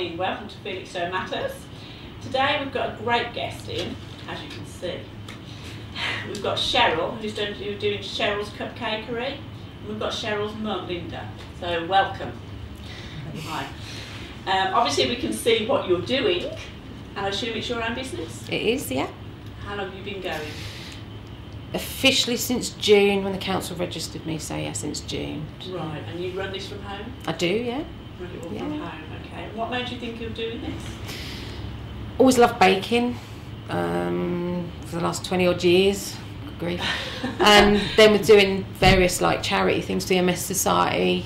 morning, welcome to Felix So Matters. Today we've got a great guest in, as you can see. We've got Cheryl, who's doing Cheryls Cupcakery, and we've got Cheryl's mum, Linda. So welcome. Hi. Obviously we can see what you're doing, and I assume it's your own business? It is, yeah. How long have you been going? Officially since June, when the council registered me, so yeah, since June. Right, and you run this from home? I do, yeah. Run it all from home, okay. What made you think of doing this? Always loved baking, for the last 20 odd years, good grief. And then with doing various like charity things, the MS Society,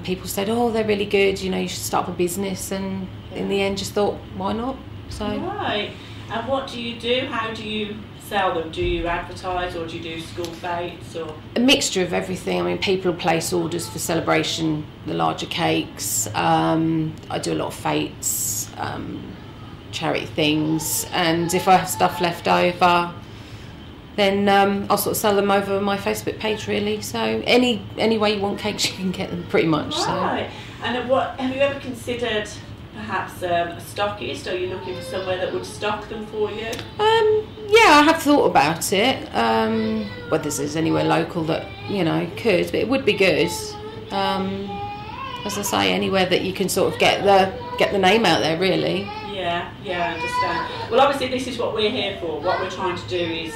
people said, oh, they're really good, you know, you should start up a business, and in the end just thought, why not? So. Right, and what do you do? How do you sell them? Do you advertise, or do you do school fetes, or? A mixture of everything. I mean, people place orders for celebration, the larger cakes. I do a lot of fetes, charity things, and if I have stuff left over, then I'll sort of sell them over my Facebook page, really. So any way you want cakes, you can get them, pretty much. Right. So. And what have you ever considered? Perhaps a stockist? Are you looking for somewhere that would stock them for you? Yeah, I have thought about it. Whether there's anywhere local that, you know, could, but it would be good. As I say, anywhere that you can sort of get the name out there, really. Yeah, I understand. Well, obviously this is what we're here for. What we're trying to do is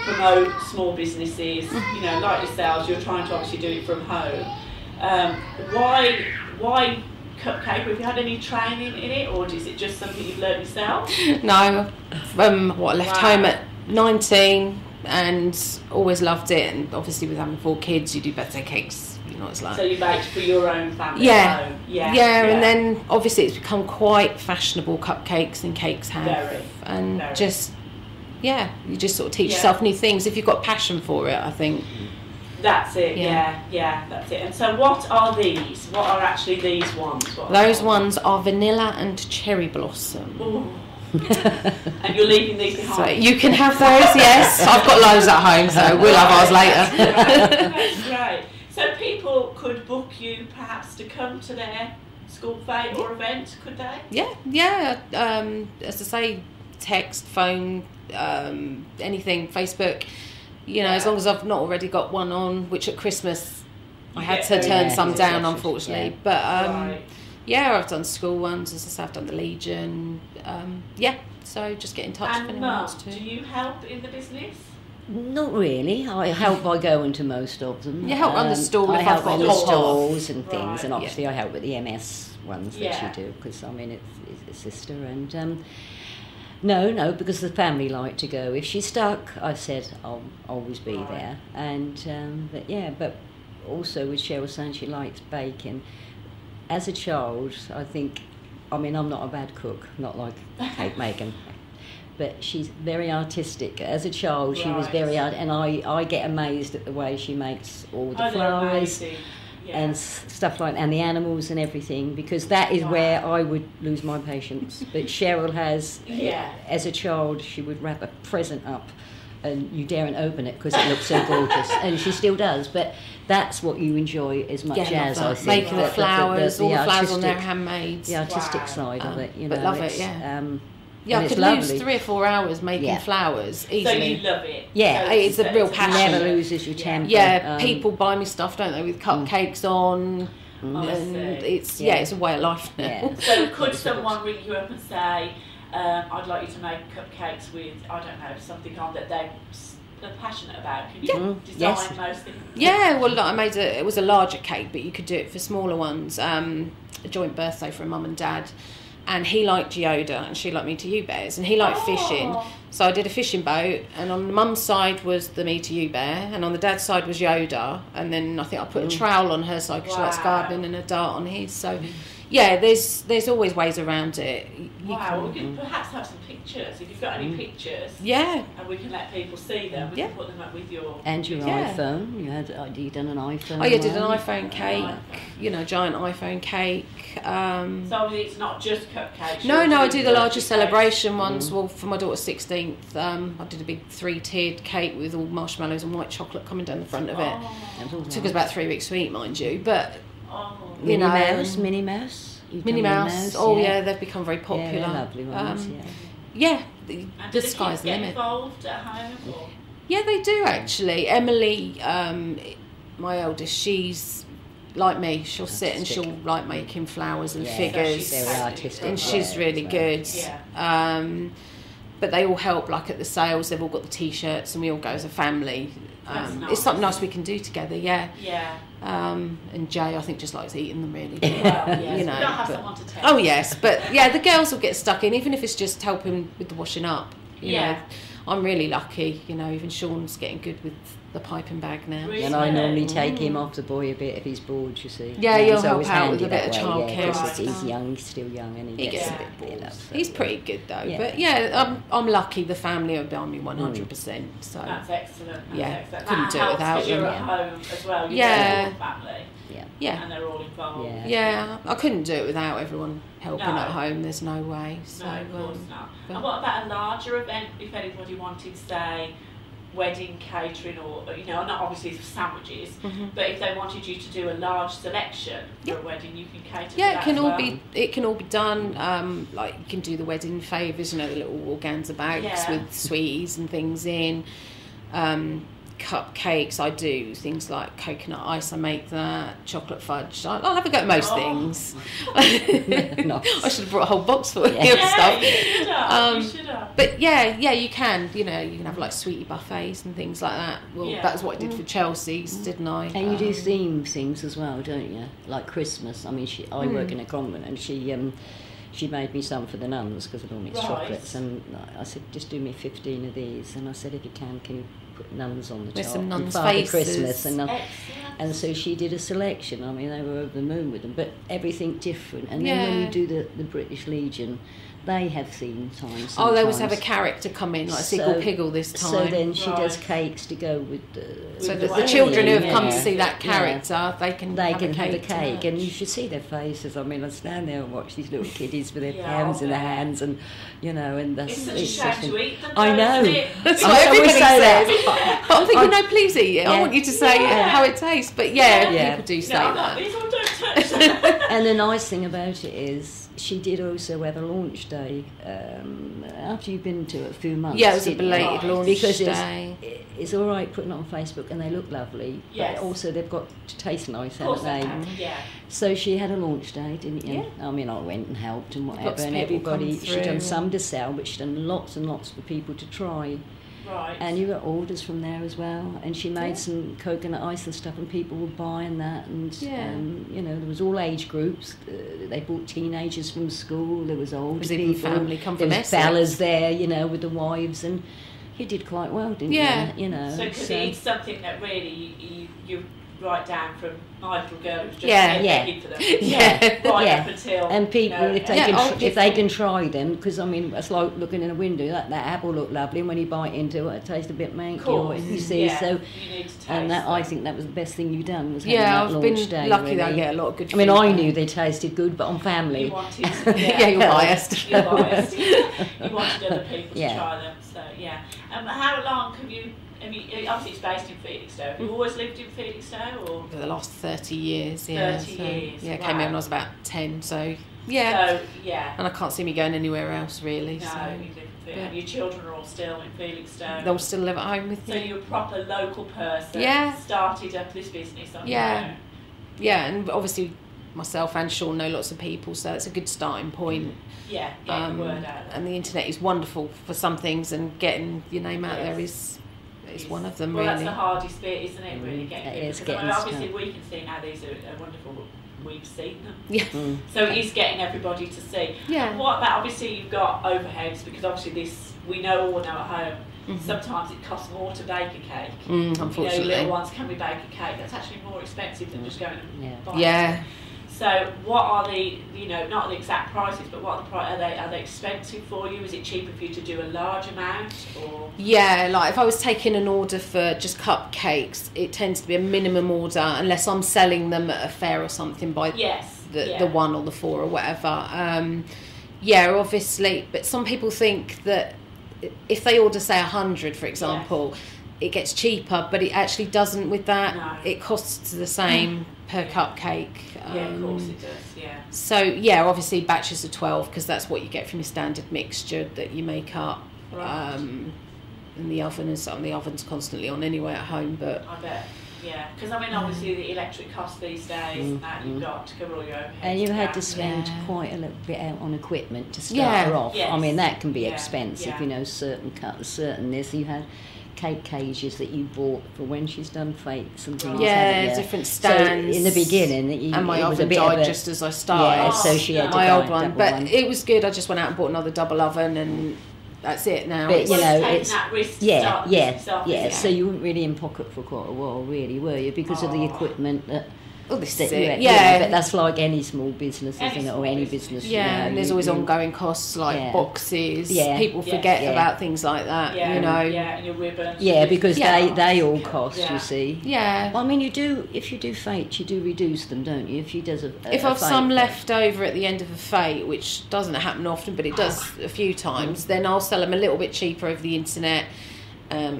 promote small businesses. You know, like yourselves, you're trying to obviously do it from home. Why Cupcakery? Have you had any training in it, or is it just something you've learned yourself? No, I left home at 19 and always loved it, and obviously with having 4 kids you do birthday cakes, you know what it's like. So you baked for your own family at home? Yeah, and then obviously it's become quite fashionable, cupcakes and cakes have. Very. Just, you just sort of teach yourself new things if you've got passion for it, I think. That's it, yeah, that's it. And so what are these? What are actually these ones? Those ones are vanilla and cherry blossom. And you're leaving these behind? So you can have those, yes. I've got loads at home, so we'll have ours later. Right. So people could book you perhaps to come to their school fete or event, could they? Yeah. As I say, text, phone, anything, Facebook. You know, as long as I've not already got one on, which at Christmas I had to turn some down, unfortunately. Yeah. But I've done school ones, as I say, I've done the Legion. So just get in touch if anyone wants to. Do you help in the business? Not really. I help by going to most of them. You help run the stall. I if help I've got run the stalls and things, right. and obviously I help with the MS ones that you do, because I mean it's a sister and. No, because the family like to go. If she's stuck, I said I'll always be there. And but also with Cheryl saying she likes baking. As a child, I'm not a bad cook, not like cake making, but she's very artistic. As a child, she was very and I get amazed at the way she makes all the flowers. And stuff like that, and the animals and everything, because that is where I would lose my patience. But Cheryl has, as a child, she would wrap a present up and you daren't open it because it looks so gorgeous, and she still does, but that's what you enjoy as much as, I think. Making the flowers, all the flowers on there handmade. The artistic side of it, you know. But love it, I could lose 3 or 4 hours making flowers easily. So you love it? Yeah, it's a real passion. Never loses your temper. Yeah, people buy me stuff, don't they, with cupcakes on. And it's a way of life now. Yeah. So could someone ring you up and say, I'd like you to make cupcakes with, I don't know, something on that they're passionate about? Can you design most things? Yeah, well, it was a larger cake, but you could do it for smaller ones. A joint birthday for a mum and dad. And he liked Yoda and she liked me to you bears, and he liked fishing, so I did a fishing boat, and on the mum's side was the me to you bear, and on the dad's side was Yoda, and then I think I put a trowel on her side because she likes gardening, and a dart on his. So there's always ways around it. We could perhaps have some pictures, if you've got any pictures. Yeah. And we can let people see them. We can put them up with your... And your iPhone. You done an iPhone. Oh, yeah, did an iPhone cake. You know, giant iPhone cake. So obviously it's not just cupcakes. No, I do the larger celebration ones. Well, for my daughter's 16th, I did a big 3-tiered cake with all marshmallows and white chocolate coming down the front of it. It took us about 3 weeks to eat, mind you, but... Minnie Mouse. You've Minnie done Mouse. Oh yeah, they've become very popular. Yeah, they're lovely ones. The sky's the limit. Involved at home? Or? Yeah, they do actually. Emily, my eldest, she's like me. She'll sit and she'll like making flowers and figures, so very artistic, and she's really good. Yeah. But they all help, like at the sales. They've all got the T-shirts, and we all go as a family. Nice. It's something nice we can do together. Yeah. Yeah. And Jay, I think, just likes eating them really. Well, yes. You know. You don't have someone to tell. Oh yes, but yeah, the girls will get stuck in, even if it's just helping with the washing up. You know, I'm really lucky. You know, even Sean's getting good with the piping bag now. Really? And I normally take him off the boy a bit if he's bored, you see. Yeah, you'll so help it's out with handy a bit of that way, childcare. because Right. he's young, he's still young, and He gets gets a bit bored. so, He's pretty good though. Yeah. But yeah, I'm lucky. The family are behind me 100%. So That's excellent. That's Yeah, excellent. couldn't That do it helps without 'cause you're them. at home as well. You're Yeah. with your family, yeah, and they're all involved. Yeah. I couldn't do it without everyone helping No. at home. There's no way. So No, of course not. but- And what about a larger event? If anybody wanted, say, wedding catering, or you know, not obviously for sandwiches, but if they wanted you to do a large selection for a wedding, you can cater. Yeah, for it can that all as well. be. It can all be done. Like you can do the wedding favours, you know, the little organza bags Yeah. with sweeties and things in. Cupcakes, I do things like coconut ice. I make that chocolate fudge. I'll have a go at most things. I should have brought a whole box full of stuff. You should have. You should have. But yeah, you can. You know, you can have like sweetie buffets and things like that. Well, that's what I did for Chelsea's, didn't I? And you do theme things as well, don't you? Like Christmas. I mean, I work in a convent, and she made me some for the nuns because of all its chocolates, and I said, just do me 15 of these. And I said, if you can you put nuns on the top? With some nuns' Father faces. Christmas and Excellent. and so she did a selection. I mean, they were over the moon with them, but everything different. And then when you do the British Legion, they have theme times. Oh, they always sometimes. have a character come in, like Siggle Piggle this time. So then she does cakes to go with the... So with that the the children who have come to Yeah. see that character, they can have a have a cake. cake, and you should see their faces. I mean, I stand there and watch these little kiddies with their Yeah, hands in their I bet. hands, and you know, and that's It's such a shame to eat them. I though, know. isn't it? That's I what always everybody say says. that. But I'm thinking, no, please eat it. I Yeah. want you to say how it tastes. But yeah, people do say No, that. these all don't touch them. And the nice thing about it is, she did also have a launch day after you've been to it a few months. Yeah, it was a didn't you? belated launch because day. It's all right putting it on Facebook, and they look lovely. Yes. But also they've got to taste nice, Of course haven't they they? can, yeah. So she had a launch day, didn't you? Yeah. I mean, I went and helped and whatever, Lots of and people everybody. come She'd done through. some to sell, but she'd done lots and lots for people to try. Right. And you got orders from there as well. And she made some coconut ice and stuff, and people were buying that. And you know, there was all age groups. They brought teenagers from school. There was older Was even people. family come there from was Essex. fellas there, you know, with the wives, and you did quite well, didn't Yeah. you? You know. So because it's something that really you write down from my little girl who's just Yeah. begging for them. Yeah. Right Yeah. up until And people, you know, if they Yeah, I'll can, give if they them- can try them, because I mean, it's like looking in a window. That apple looked lovely, and when you bite into it, it tastes a bit manky. Or you see, yeah, so you need to taste and that I them. think that was the best thing you've done was having Yeah, that I've launch been day, lucky really. that I get a lot of good I mean, I feedback. knew they tasted good, but on family. You wanted, Yeah, you're biased. You're biased. You wanted other people to Yeah. try them. So yeah. How long have you? Obviously, it's based in Felixstowe. Have you always lived in Felixstowe, or? For the last 30 years, yeah. 30 so, years, Yeah, wow. came here when I was about 10, so yeah. So yeah. And I can't see me going anywhere else, really. No, so you live in Felixstowe. yeah. Your children are all still in Felixstowe. they'll still live at home with So me. you're a proper local person. Yeah. Started up this business on Yeah. your own. Yeah, and obviously myself and Sean know lots of people, so it's a good starting point. Yeah. Get the word out. There. And the internet is wonderful for some things, and getting your name out there Yes. is one of them, Well, really. that's the hardest bit, isn't it? Really getting It people, is because, getting obviously stuff. we can see now these are wonderful. We've seen them. Yeah. So it is getting everybody to see. Yeah. And what about, obviously you've got overheads, because obviously this, we know all know at home, sometimes it costs more to bake a cake. Unfortunately. You know, little ones, can we bake a cake? That's actually more expensive than just going and buying Yeah. it. So what are the, not the exact prices, but what are the are they expensive for you? Is it cheaper for you to do a large amount, or? Yeah, like if I was taking an order for just cupcakes, it tends to be a minimum order unless I'm selling them at a fair or something by the one or the four or whatever. Yeah, obviously, but some people think that if they order, say, 100, for example, it gets cheaper, but it actually doesn't with that. No. It costs the same per cupcake. Yeah, of course it does, yeah. So, yeah, obviously batches of 12, because that's what you get from your standard mixture that you make up. Right. In the oven, and so the oven's constantly on anyway at home, but... I bet. Yeah, because I mean, obviously the electric costs these days, and that you've got to cover all your overheads. And you had to gas. spend quite a little bit out on equipment to start her off. Yes. I mean, that can be Yeah. expensive, Yeah. you know, certain cuts, certain this. You had cake cages that you bought for when she's done fakes and things. Yeah, different stands. So in the beginning, and my it was a oven bit died of a, just as I started. Yeah, so she had to my buy old a one, double but one. it was good. I just went out and bought another double oven, and that's it now. But you know, taking it's that risk to yeah, start yeah, yourself, yeah. isn't it? So you weren't really in pocket for quite a while, really, were you? Because of the Oh. equipment that. Oh, this that is you it. had, Yeah. but that's like any small business, Any isn't it? Or small any business. business. Yeah, you know, and there's you- always you- ongoing costs like Yeah. boxes. Yeah. People Yeah. forget Yeah. about things like that, Yeah, you know. yeah, and your ribbons. Yeah, because Yeah. they all cost. Yeah. You see. Yeah. Well, I mean, you do if you do fate, you do reduce them, don't you? If she does a If a I've fate, some left over at the end of a fete, which doesn't happen often, but it does a few times, then I'll sell them a little bit cheaper over the internet.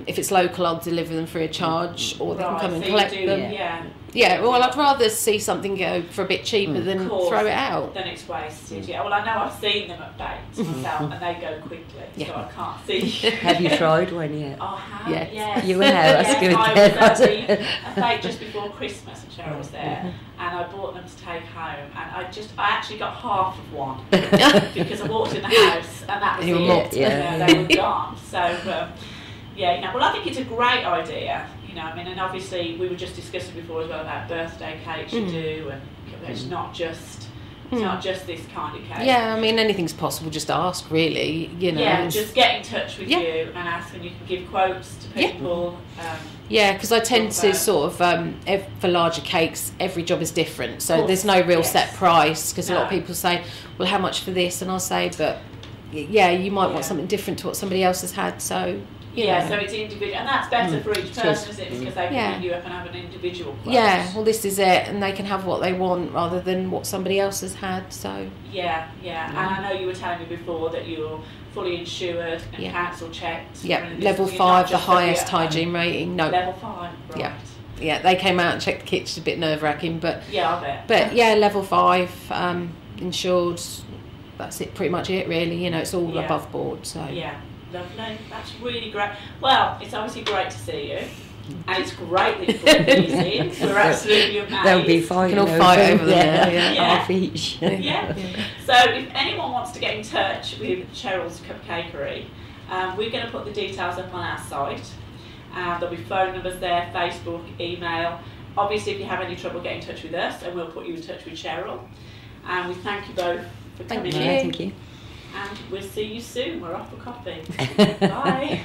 If it's local, I'll deliver them free of charge, or they can Right, come and so collect you do, them. Yeah. Yeah, well, I'd rather see something go for a bit cheaper than Of course, throw it out. Then it's wasted. Yeah. Well, I know I've seen them at bakes myself, and they go quickly, so Yeah. I can't see. Have you tried one yet? I have. Yes. Yes. You have, that's Yes, good. I was at a bake just before Christmas, and Cheryl was there, and I bought them to take home, and I actually got half of one because I walked in the house, and that was You were it. mocked. Yeah. They were gone. So. Yeah, you know, well, I think it's a great idea, you know, I mean, and obviously we were just discussing before as well about birthday cakes you do, and it's not just this kind of cake. Yeah, I mean, anything's possible, just ask, really, you know. Yeah, just get in touch with Yeah. you and ask, and you can give quotes to Yeah. people. Yeah, because I tend Talk to about- sort of, for larger cakes, every job is different. So Course, there's no real yes. set price, because a lot of No. people say, well, how much for this? And I'll say, but yeah, you might Yeah. want something different to what somebody else has had. So, you Yeah, know. so it's individual, and that's better for each person, isn't it? Because they can Yeah. ring you up and have an individual quote. Yeah, well, this is it, and they can have what they want rather than what somebody else has had. So, Yeah, and I know you were telling me before that you're fully insured and Yeah. council checked. yeah, and this- level you're 5, not the just gonna be highest at home. hygiene rating. No, Level 5, right. Yeah. yeah, they came out and checked the kitchen, a bit nerve wracking, but Yeah, I bet. But yeah, level 5, insured. That's it, pretty much it, really. You know, it's all Yeah. above board. So Yeah, lovely. That's really great. Well, it's obviously great to see you, and it's great that you brought these in. We're absolutely amazed. They'll be fine. Can all fight over them now, yeah. Half each. Yeah. So if anyone wants to get in touch with Cheryl's Cupcakery, we're going to put the details up on our site. There'll be phone numbers there, Facebook, email. Obviously, if you have any trouble, get in touch with us, and we'll put you in touch with Cheryl. And we thank you both for Thank coming you. in. Thank you. And we'll see you soon. We're off for coffee. Bye.